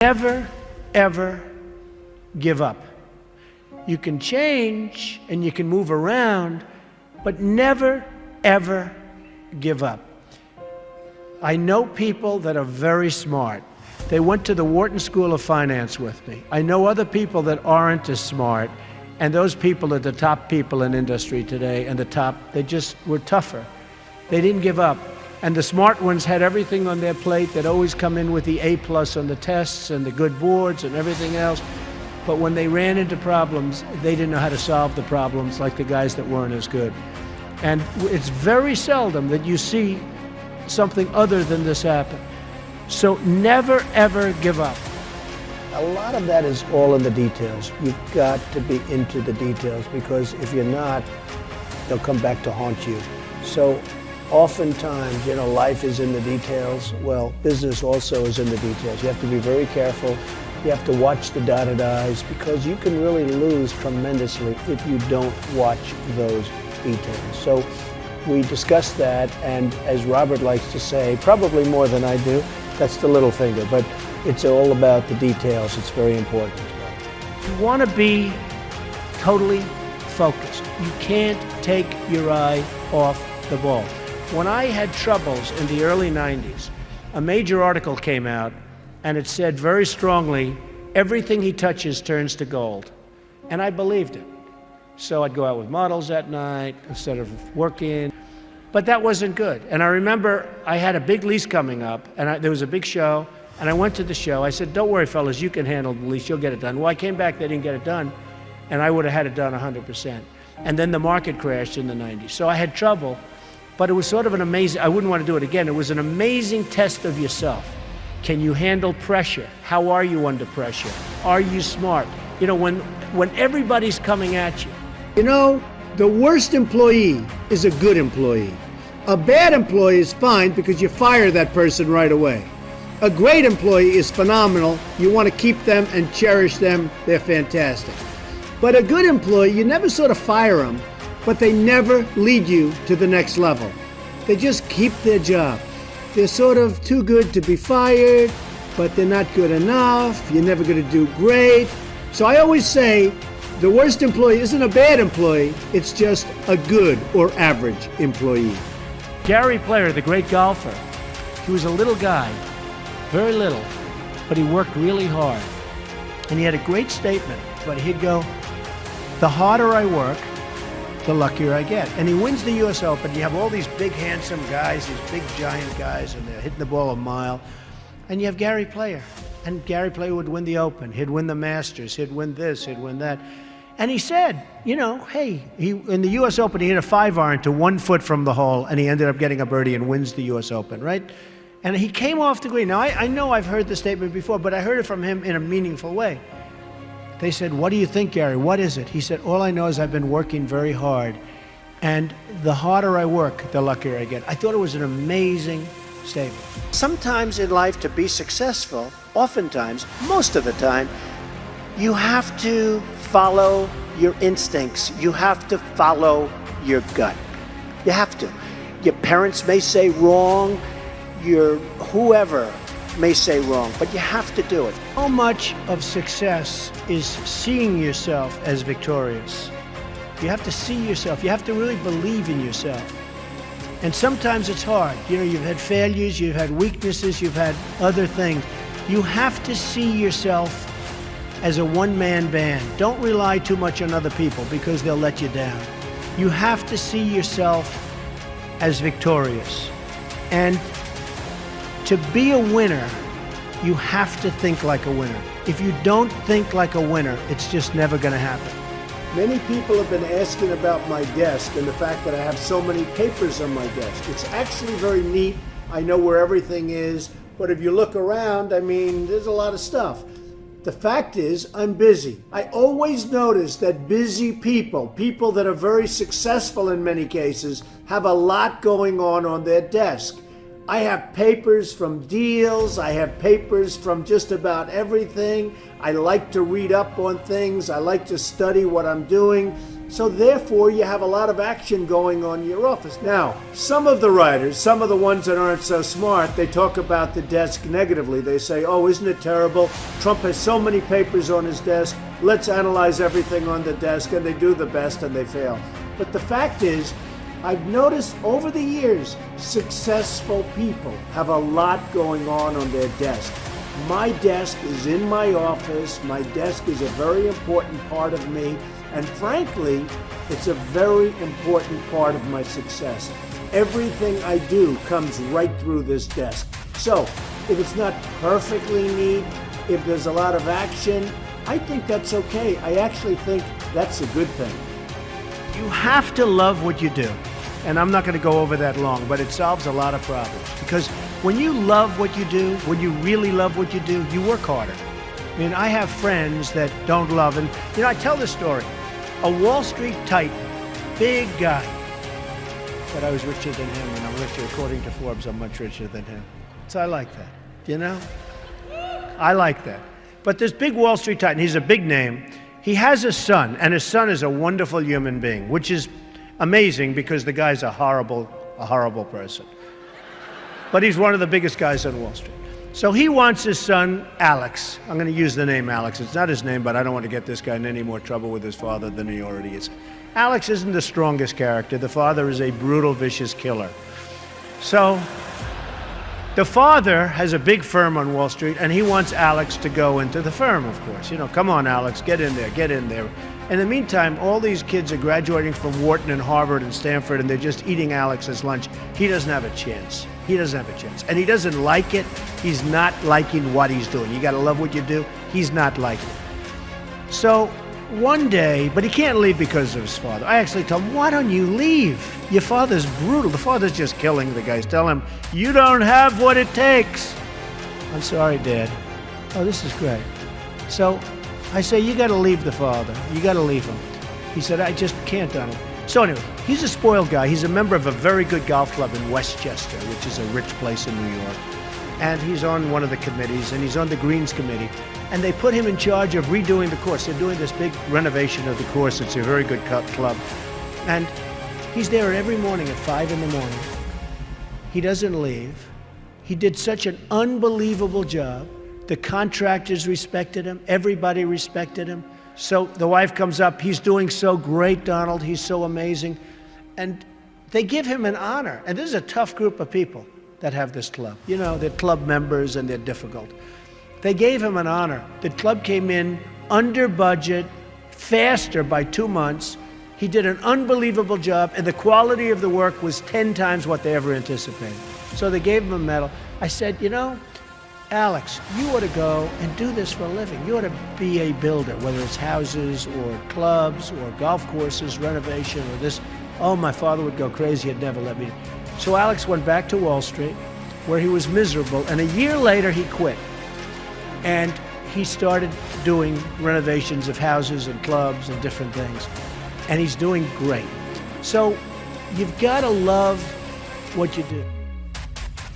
Never, ever give up. You can change and you can move around, but never, ever give up. I know people that are very smart. They went to the Wharton School of Finance with me. I know other people that aren't as smart, and those people are the top people in industry today, and they just were tougher. They didn't give up. And the smart ones had everything on their plate. They'd always come in with the A+ on the tests and the good boards and everything else. But when they ran into problems, they didn't know how to solve the problems like the guys that weren't as good. And it's very seldom that you see something other than this happen. So never, ever give up. A lot of that is all in the details. You've got to be into the details, because if you're not, they'll come back to haunt you. So oftentimes, life is in the details. Well, business also is in the details. You have to be very careful. You have to watch the dotted I's, because you can really lose tremendously if you don't watch those details. So we discussed that, and as Robert likes to say, probably more than I do, that's the little finger, but it's all about the details. It's very important. You want to be totally focused. You can't take your eye off the ball. When I had troubles in the early 90s, a major article came out, and it said very strongly, everything he touches turns to gold. And I believed it. So I'd go out with models at night instead of working. But that wasn't good. And I remember I had a big lease coming up, and there was a big show, and I went to the show. I said, don't worry, fellas, you can handle the lease, you'll get it done. Well, I came back, they didn't get it done, and I would have had it done 100%. And then the market crashed in the 90s. So I had trouble, but it was sort of an amazing, I wouldn't want to do it again. It was an amazing test of yourself. Can you handle pressure? How are you under pressure? Are you smart? When everybody's coming at you. The worst employee is a good employee. A bad employee is fine because you fire that person right away. A great employee is phenomenal. You want to keep them and cherish them. They're fantastic. But a good employee, you never sort of fire them, but they never lead you to the next level. They just keep their job. They're sort of too good to be fired, but they're not good enough. You're never going to do great. So I always say, the worst employee isn't a bad employee, it's just a good or average employee. Gary Player, the great golfer, he was a little guy, very little, but he worked really hard. And he had a great statement, but he'd go, the harder I work, the luckier I get. And he wins the U.S. Open. You have all these big, handsome guys, these big, giant guys, and they're hitting the ball a mile. And you have Gary Player. And Gary Player would win the Open. He'd win the Masters. He'd win this. He'd win that. And he said, hey, in the U.S. Open, he hit a 5-iron to 1 foot from the hole, and he ended up getting a birdie and wins the U.S. Open, right? And he came off the green. Now, I know I've heard the statement before, but I heard it from him in a meaningful way. They said, what do you think, Gary? What is it? He said, all I know is I've been working very hard, and the harder I work, the luckier I get. I thought it was an amazing statement. Sometimes in life, to be successful, oftentimes, most of the time, you have to follow your instincts. You have to follow your gut. You have to. Your parents may say wrong, your whoever may say wrong, but you have to do it. So much of success is seeing yourself as victorious. You have to see yourself. You have to really believe in yourself. And sometimes it's hard. You've had failures, you've had weaknesses, you've had other things. You have to see yourself as a one-man band. Don't rely too much on other people, because they'll let you down. You have to see yourself as victorious. And to be a winner, you have to think like a winner. If you don't think like a winner, it's just never going to happen. Many people have been asking about my desk and the fact that I have so many papers on my desk. It's actually very neat. I know where everything is, but if you look around, there's a lot of stuff. The fact is, I'm busy. I always notice that busy people that are very successful in many cases, have a lot going on their desk. I have papers from deals, I have papers from just about everything. I like to read up on things, I like to study what I'm doing. So therefore, you have a lot of action going on in your office. Now, some of the writers, some of the ones that aren't so smart, they talk about the desk negatively. They say, oh, isn't it terrible? Trump has so many papers on his desk. Let's analyze everything on the desk. And they do the best and they fail. But the fact is, I've noticed over the years, successful people have a lot going on their desk. My desk is in my office. My desk is a very important part of me. And frankly, it's a very important part of my success. Everything I do comes right through this desk. So if it's not perfectly neat, if there's a lot of action, I think that's okay. I actually think that's a good thing. You have to love what you do. And I'm not going to go over that long, but it solves a lot of problems. Because when you love what you do, when you really love what you do, you work harder. I mean, I have friends that don't love, and I tell this story. A Wall Street titan, big guy, but I was richer than him, and I'm richer, according to Forbes, I'm much richer than him. So I like that, I like that. But this big Wall Street titan, he's a big name. He has a son, and his son is a wonderful human being, which is amazing because the guy's a horrible person. But he's one of the biggest guys on Wall Street. So he wants his son, Alex. I'm going to use the name Alex. It's not his name, but I don't want to get this guy in any more trouble with his father than he already is. Alex isn't the strongest character. The father is a brutal, vicious killer. So the father has a big firm on Wall Street, and he wants Alex to go into the firm, of course. Come on, Alex, get in there, get in there. In the meantime, all these kids are graduating from Wharton and Harvard and Stanford, and they're just eating Alex's lunch. He doesn't have a chance. He doesn't have a chance. And he doesn't like it. He's not liking what he's doing. You got to love what you do. He's not liking it. So one day, but he can't leave because of his father. I actually tell him, why don't you leave? Your father's brutal. The father's just killing the guys. Tell him, you don't have what it takes. I'm sorry, Dad. Oh, this is great. So I say, you got to leave the father. You got to leave him. He said, I just can't, Donald. So anyway, he's a spoiled guy. He's a member of a very good golf club in Westchester, which is a rich place in New York. And he's on one of the committees, and he's on the Greens Committee. And they put him in charge of redoing the course. They're doing this big renovation of the course. It's a very good club. And he's there every morning at 5 in the morning. He doesn't leave. He did such an unbelievable job. The contractors respected him. Everybody respected him. So the wife comes up. He's doing so great, Donald. He's so amazing. And they give him an honor. And this is a tough group of people that have this club. They're club members and they're difficult. They gave him an honor. The club came in under budget, faster by 2 months. He did an unbelievable job, and the quality of the work was 10 times what they ever anticipated. So they gave him a medal. I said, Alex, you ought to go and do this for a living. You ought to be a builder, whether it's houses or clubs or golf courses, renovation or this. Oh, my father would go crazy. He'd never let me. So Alex went back to Wall Street, where he was miserable, and a year later he quit. And he started doing renovations of houses and clubs and different things. And he's doing great. So you've got to love what you do.